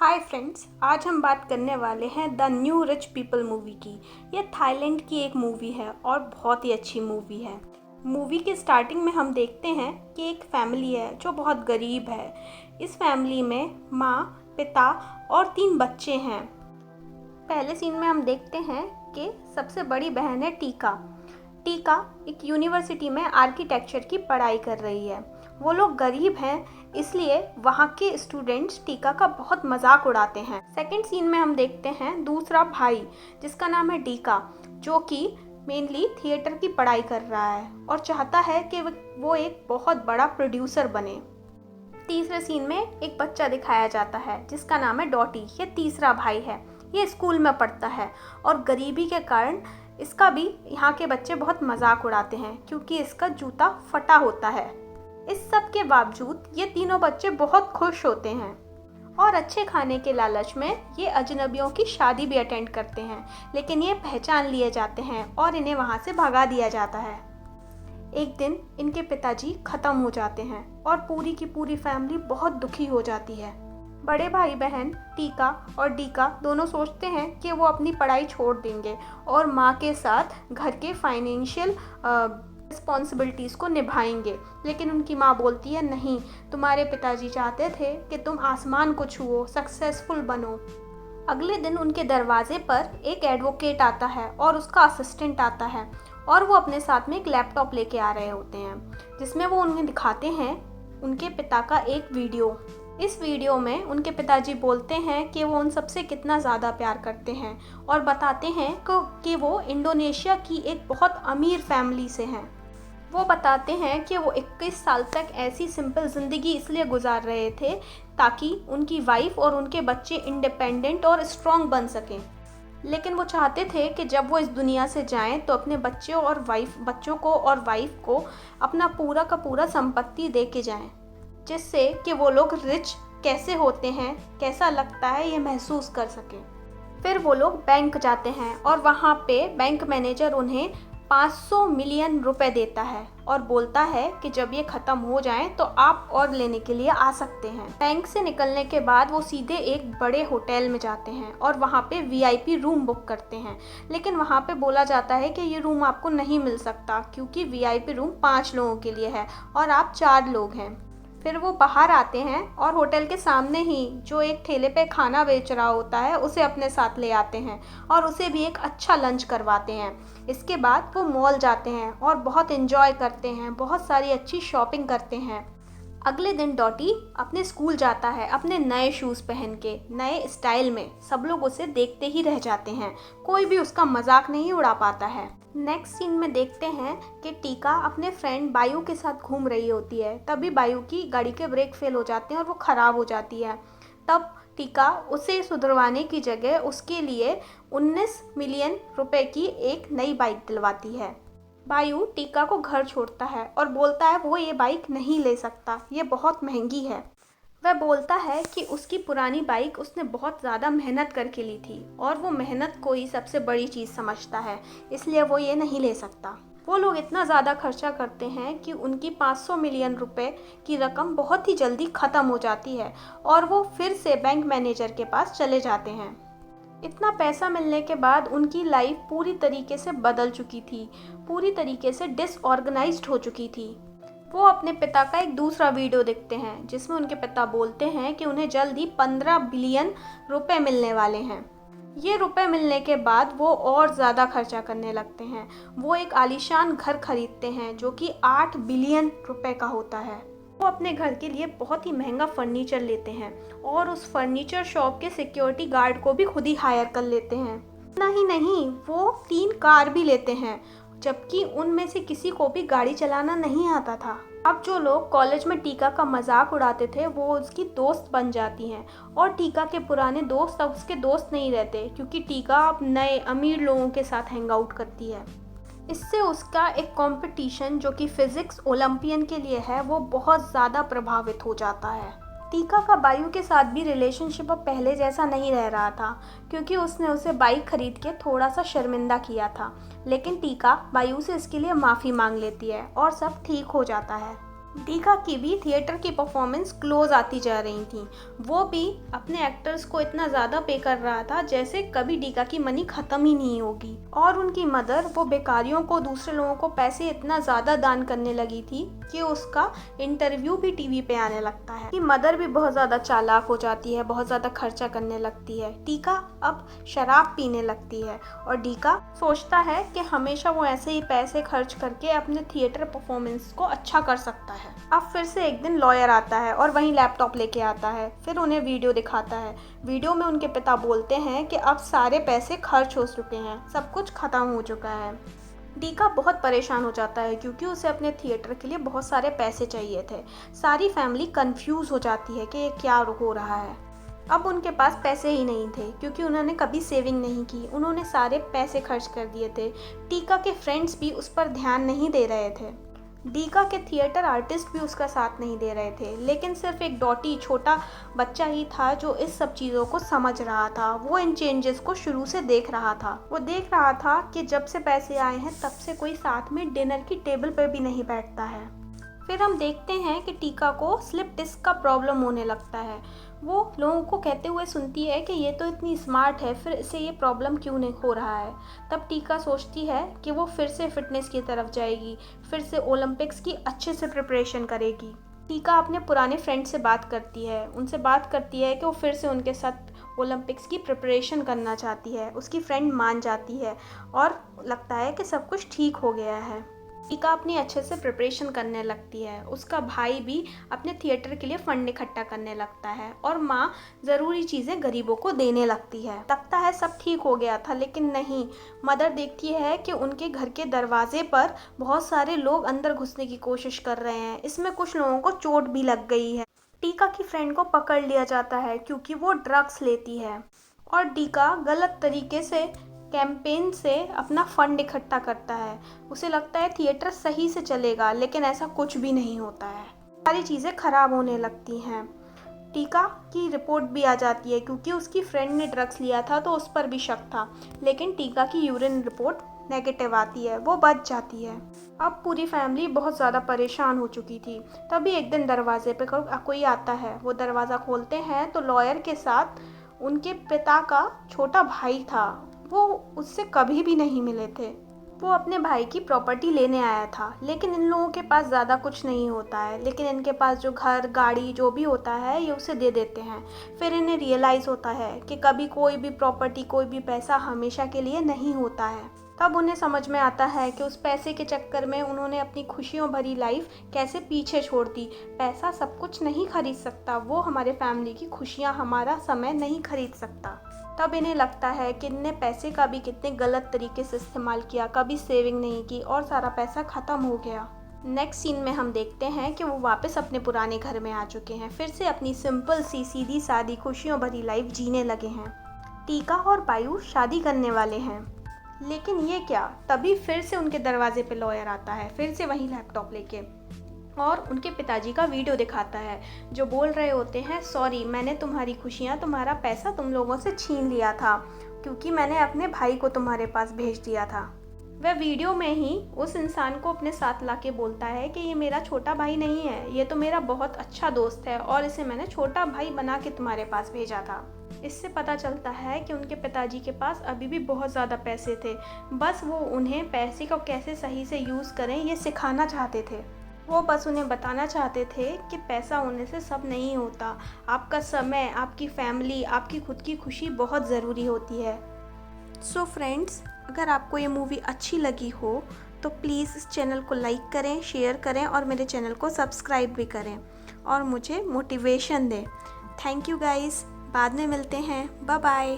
Hi friends, आज हम बात करने वाले हैं the new rich people movie की। ये थाईलैंड की एक मूवी है और बहुत ही अच्छी मूवी है। मूवी के स्टार्टिंग में हम देखते हैं कि एक फैमिली है जो बहुत गरीब है। इस फैमिली में माँ, पिता और 3 बच्चे हैं। पहले सीन में हम देखते हैं कि सबसे बड़ी बहन है टीका। टीका एक यूनिवर्सिटी में आर्किटेक्चर की पढ़ाई कर रही है। वो लोग गरीब हैं, इसलिए वहाँ के स्टूडेंट्स टीका का बहुत मजाक उड़ाते हैं। सेकंड सीन में हम देखते हैं दूसरा भाई जिसका नाम है डीका, जो कि मेनली थिएटर की पढ़ाई कर रहा है और चाहता है कि वो एक बहुत बड़ा प्रोड्यूसर बने। तीसरे सीन में एक बच्चा दिखाया जाता है जिसका नाम है डॉटी। ये तीसरा भाई है। ये स्कूल में पढ़ता है और गरीबी के कारण इसका भी यहाँ के बच्चे बहुत मजाक उड़ाते हैं क्योंकि इसका जूता फटा होता है। इस सब के बावजूद ये तीनों बच्चे बहुत खुश होते हैं और अच्छे खाने के लालच में ये अजनबियों की शादी भी अटेंड करते हैं, लेकिन ये पहचान लिए जाते हैं और इन्हें वहाँ से भगा दिया जाता है। एक दिन इनके पिताजी खत्म हो जाते हैं और पूरी की पूरी फैमिली बहुत दुखी हो जाती है। बड़े भाई बहन टीका और डीका दोनों सोचते हैं कि वो अपनी पढ़ाई छोड़ देंगे और माँ के साथ घर के फाइनेंशियल रिस्पॉन्सिबिलिटीज़ को निभाएंगे, लेकिन उनकी माँ बोलती है नहीं, तुम्हारे पिताजी चाहते थे कि तुम आसमान को छुओ, सक्सेसफुल बनो। अगले दिन उनके दरवाजे पर एक एडवोकेट आता है और उसका असिस्टेंट आता है और वो अपने साथ में एक लैपटॉप लेके आ रहे होते हैं जिसमें वो उन्हें दिखाते हैं उनके पिता का एक वीडियो। इस वीडियो में उनके पिताजी बोलते हैं कि वो उन सबसे कितना ज़्यादा प्यार करते हैं और बताते हैं कि वो इंडोनेशिया की एक बहुत अमीर फैमिली से हैं। वो बताते हैं कि वो 21 साल तक ऐसी सिंपल ज़िंदगी इसलिए गुजार रहे थे ताकि उनकी वाइफ और उनके बच्चे इंडिपेंडेंट और स्ट्रॉन्ग बन सकें, लेकिन वो चाहते थे कि जब वो इस दुनिया से जाएं तो अपने बच्चों को और वाइफ को अपना पूरा का पूरा संपत्ति दे के जाएं, जिससे कि वो लोग रिच कैसे होते हैं, कैसा लगता है, ये महसूस कर सकें। फिर वो लोग बैंक जाते हैं और वहाँ पे बैंक मैनेजर उन्हें 500 मिलियन रुपए देता है और बोलता है कि जब ये ख़त्म हो जाए तो आप और लेने के लिए आ सकते हैं। बैंक से निकलने के बाद वो सीधे एक बड़े होटल में जाते हैं और वहाँ पे वीआईपी रूम बुक करते हैं, लेकिन वहाँ पे बोला जाता है कि ये रूम आपको नहीं मिल सकता क्योंकि वीआईपी रूम 5 लोगों के लिए है और आप 4 लोग हैं। फिर वो बाहर आते हैं और होटल के सामने ही जो एक ठेले पे खाना बेच रहा होता है उसे अपने साथ ले आते हैं और उसे भी एक अच्छा लंच करवाते हैं। इसके बाद वो मॉल जाते हैं और बहुत एंजॉय करते हैं, बहुत सारी अच्छी शॉपिंग करते हैं। अगले दिन डॉटी अपने स्कूल जाता है अपने नए शूज़ पहन के, नए स्टाइल में। सब लोग उसे देखते ही रह जाते हैं, कोई भी उसका मजाक नहीं उड़ा पाता है। नेक्स्ट सीन में देखते हैं कि टीका अपने फ्रेंड बायू के साथ घूम रही होती है। तभी बायू की गाड़ी के ब्रेक फेल हो जाते हैं और वो ख़राब हो जाती है। तब टीका उसे सुधरवाने की जगह उसके लिए 19 मिलियन रुपए की एक नई बाइक दिलवाती है। बायू टीका को घर छोड़ता है और बोलता है वो ये बाइक नहीं ले सकता, ये बहुत महंगी है। वह बोलता है कि उसकी पुरानी बाइक उसने बहुत ज़्यादा मेहनत करके ली थी और वो मेहनत को ही सबसे बड़ी चीज़ समझता है, इसलिए वो ये नहीं ले सकता। वो लोग इतना ज़्यादा खर्चा करते हैं कि उनकी 500 मिलियन रुपए की रकम बहुत ही जल्दी ख़त्म हो जाती है और वो फिर से बैंक मैनेजर के पास चले जाते हैं। इतना पैसा मिलने के बाद उनकी लाइफ पूरी तरीके से बदल चुकी थी, पूरी तरीके से डिसऑर्गेनाइज्ड हो चुकी थी। वो अपने पिता का एक दूसरा वीडियो देखते हैं जिसमें उनके पिता बोलते हैं कि उन्हें जल्द ही 15 बिलियन रुपए मिलने वाले हैं। ये रुपए मिलने के बाद वो और ज़्यादा खर्चा करने लगते हैं। वो एक आलीशान घर खरीदते हैं जो कि 8 बिलियन रुपए का होता है। वो अपने घर के लिए बहुत ही महंगा फर्नीचर लेते हैं और उस फर्नीचर शॉप के सिक्योरिटी गार्ड को भी खुद ही हायर कर लेते हैं। इतना ही नहीं, वो 3 कार भी लेते हैं, जबकि उनमें से किसी को भी गाड़ी चलाना नहीं आता था। अब जो लोग कॉलेज में टीका का मजाक उड़ाते थे वो उसकी दोस्त बन जाती हैं और टीका के पुराने दोस्त अब उसके दोस्त नहीं रहते क्योंकि टीका अब नए अमीर लोगों के साथ हैंग आउट करती है। इससे उसका एक कंपटीशन जो कि फिजिक्स ओलंपियन के लिए है वो बहुत ज़्यादा प्रभावित हो जाता है। टीका का बायू के साथ भी रिलेशनशिप अब पहले जैसा नहीं रह रहा था क्योंकि उसने उसे बाइक खरीद के थोड़ा सा शर्मिंदा किया था, लेकिन टीका बायू से इसके लिए माफ़ी मांग लेती है और सब ठीक हो जाता है। डीका की भी थिएटर की परफॉर्मेंस क्लोज आती जा रही थी। वो भी अपने एक्टर्स को इतना ज़्यादा पे कर रहा था जैसे कभी डीका की मनी ख़त्म ही नहीं होगी। और उनकी मदर वो बेकारियों को, दूसरे लोगों को पैसे इतना ज़्यादा दान करने लगी थी कि उसका इंटरव्यू भी टीवी पे आने लगता है। कि मदर भी बहुत ज़्यादा चालाक हो जाती है, बहुत ज़्यादा खर्चा करने लगती है। डीका अब शराब पीने लगती है और डीका सोचता है कि हमेशा वो ऐसे ही पैसे खर्च करके अपने थिएटर परफॉर्मेंस को अच्छा कर सकता है। अब फिर से एक दिन लॉयर आता है और वहीं लैपटॉप लेके आता है। फिर उन्हें वीडियो दिखाता है। वीडियो में उनके पिता बोलते हैं कि अब सारे पैसे खर्च हो चुके हैं, सब कुछ खत्म हो चुका है। डीका बहुत परेशान हो जाता है क्योंकि उसे अपने थिएटर के लिए बहुत सारे पैसे चाहिए थे। सारी फैमिली कंफ्यूज हो जाती है कि ये क्या हो रहा है। अब उनके पास पैसे ही नहीं थे क्योंकि उन्होंने कभी सेविंग नहीं की, उन्होंने सारे पैसे खर्च कर दिए थे। डीका के फ्रेंड्स भी उस पर ध्यान नहीं दे रहे थे। डीका के थिएटर आर्टिस्ट भी उसका साथ नहीं दे रहे थे, लेकिन सिर्फ एक डॉटी छोटा बच्चा ही था जो इस सब चीज़ों को समझ रहा था। वो इन चेंजेस को शुरू से देख रहा था। वो देख रहा था कि जब से पैसे आए हैं तब से कोई साथ में डिनर की टेबल पर भी नहीं बैठता है। फिर हम देखते हैं कि टीका को स्लिप डिस्क का प्रॉब्लम होने लगता है। वो लोगों को कहते हुए सुनती है कि ये तो इतनी स्मार्ट है, फिर इसे ये प्रॉब्लम क्यों नहीं हो रहा है। तब टीका सोचती है कि वो फिर से फिटनेस की तरफ जाएगी, फिर से ओलंपिक्स की अच्छे से प्रिपरेशन करेगी। टीका अपने पुराने फ्रेंड से बात करती है, उनसे बात करती है कि वो फिर से उनके साथ ओलंपिक्स की प्रिपरेशन करना चाहती है। उसकी फ्रेंड मान जाती है और लगता है कि सब कुछ ठीक हो गया है। टीका अपनी अच्छे से प्रिपरेशन करने लगती है। उसका भाई भी अपने थिएटर के लिए फंड इकट्ठा करने लगता है और माँ ज़रूरी चीज़ें गरीबों को देने लगती है। लगता है सब ठीक हो गया था, लेकिन नहीं। मदर देखती है कि उनके घर के दरवाजे पर बहुत सारे लोग अंदर घुसने की कोशिश कर रहे हैं। इसमें कुछ लोगों को चोट भी लग गई है। टीका की फ्रेंड को पकड़ लिया जाता है क्योंकि वो ड्रग्स लेती है और टीका गलत तरीके से कैंपेन से अपना फंड इकट्ठा करता है। उसे लगता है थिएटर सही से चलेगा, लेकिन ऐसा कुछ भी नहीं होता है। सारी चीज़ें खराब होने लगती हैं। टीका की रिपोर्ट भी आ जाती है क्योंकि उसकी फ्रेंड ने ड्रग्स लिया था तो उस पर भी शक था, लेकिन टीका की यूरिन रिपोर्ट नेगेटिव आती है, वो बच जाती है। अब पूरी फैमिली बहुत ज़्यादा परेशान हो चुकी थी। तभी एक दिन दरवाजे पे कोई आता है। वो दरवाज़ा खोलते हैं तो लॉयर के साथ उनके पिता का छोटा भाई था। वो उससे कभी भी नहीं मिले थे। वो अपने भाई की प्रॉपर्टी लेने आया था, लेकिन इन लोगों के पास ज़्यादा कुछ नहीं होता है, लेकिन इनके पास जो घर, गाड़ी जो भी होता है ये उसे दे देते हैं। फिर इन्हें रियलाइज़ होता है कि कभी कोई भी प्रॉपर्टी, कोई भी पैसा हमेशा के लिए नहीं होता है। तब उन्हें समझ में आता है कि उस पैसे के चक्कर में उन्होंने अपनी खुशियों भरी लाइफ कैसे पीछे छोड़ दी। पैसा सब कुछ नहीं खरीद सकता, वो हमारे फैमिली की खुशियाँ, हमारा समय नहीं खरीद सकता। तब इन्हें लगता है कि इनने पैसे का भी कितने गलत तरीके से इस्तेमाल किया, कभी सेविंग नहीं की और सारा पैसा ख़त्म हो गया। नेक्स्ट सीन में हम देखते हैं कि वो वापस अपने पुराने घर में आ चुके हैं। फिर से अपनी सिंपल सी सीधी सादी खुशियों भरी लाइफ जीने लगे हैं। टीका और पायु शादी करने वाले हैं, लेकिन ये क्या, तभी फिर से उनके दरवाजे पे लॉयर आता है, फिर से वही लैपटॉप लेके, और उनके पिताजी का वीडियो दिखाता है जो बोल रहे होते हैं, सॉरी मैंने तुम्हारी खुशियाँ, तुम्हारा पैसा तुम लोगों से छीन लिया था क्योंकि मैंने अपने भाई को तुम्हारे पास भेज दिया था। वह वीडियो में ही उस इंसान को अपने साथ लाके बोलता है कि ये मेरा छोटा भाई नहीं है, ये तो मेरा बहुत अच्छा दोस्त है और इसे मैंने छोटा भाई बना के तुम्हारे पास भेजा था। इससे पता चलता है कि उनके पिताजी के पास अभी भी बहुत ज़्यादा पैसे थे, बस वो उन्हें पैसे को कैसे सही से यूज़ करें ये सिखाना चाहते थे। वो बस उन्हें बताना चाहते थे कि पैसा होने से सब नहीं होता, आपका समय, आपकी फैमिली, आपकी खुद की खुशी बहुत ज़रूरी होती है। सो फ्रेंड्स, अगर आपको ये मूवी अच्छी लगी हो तो प्लीज़ इस चैनल को लाइक करें, शेयर करें और मेरे चैनल को सब्सक्राइब भी करें और मुझे मोटिवेशन दें। थैंक यू गाइस, बाद में मिलते हैं, बाय बाय।